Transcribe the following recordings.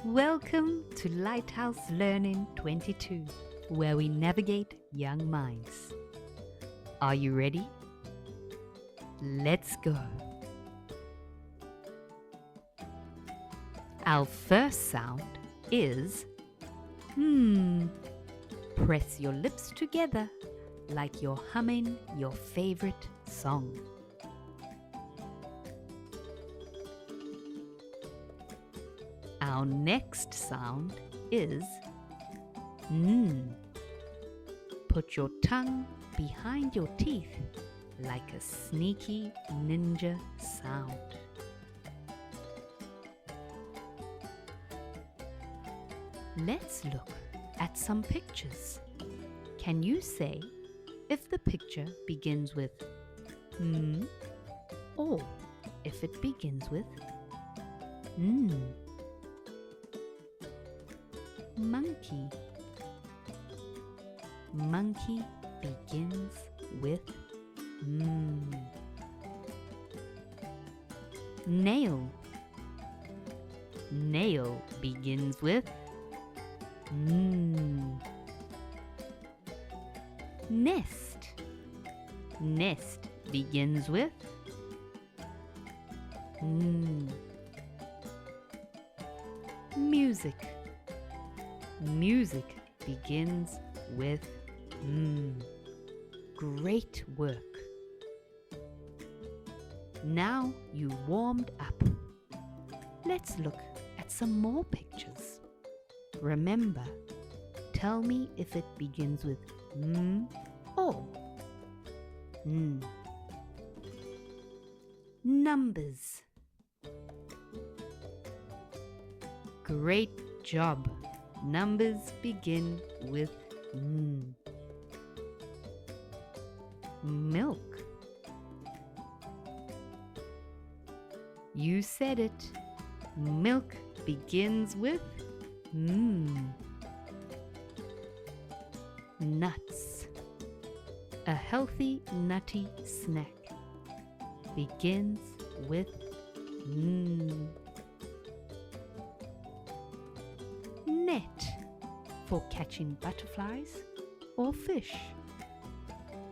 Welcome to Lighthouse Learning22, where we navigate young minds. Are you ready? Let's go. Our first sound is Press your lips together like you're humming your favorite song. Our next sound is N. Put your tongue behind your teeth like a sneaky ninja sound. Let's look at some pictures. Can you say if the picture begins with M or if it begins with N? Monkey. Monkey begins with M. Nail. Nail begins with N. Nest. Nest begins with N. Music. Music begins with M. Great work. Now you warmed up. Let's look at some more pictures. Remember, tell me if it begins with M or N. Numbers. Great job. Numbers begin with N. Milk. You said it. Milk begins with M. Nuts. A healthy nutty snack begins with N. Net, for catching butterflies or fish,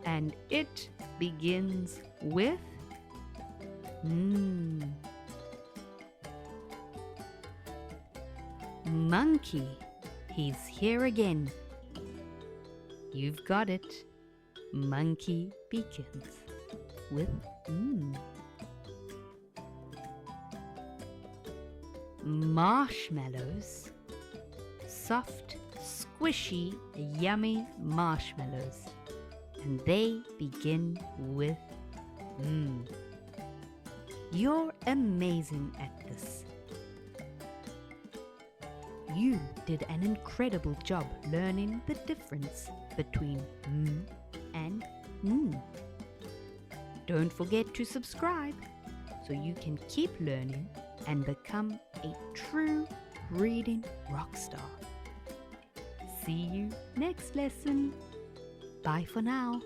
and it begins with N. Monkey, he's here again. You've got it. Monkey begins with M. Marshmallows. Soft, squishy, yummy marshmallows, and they begin with M. You're amazing at this. You did an incredible job learning the difference between M and N. Don't forget to subscribe so you can keep learning and become a true reading rock star. See you next lesson. Bye for now.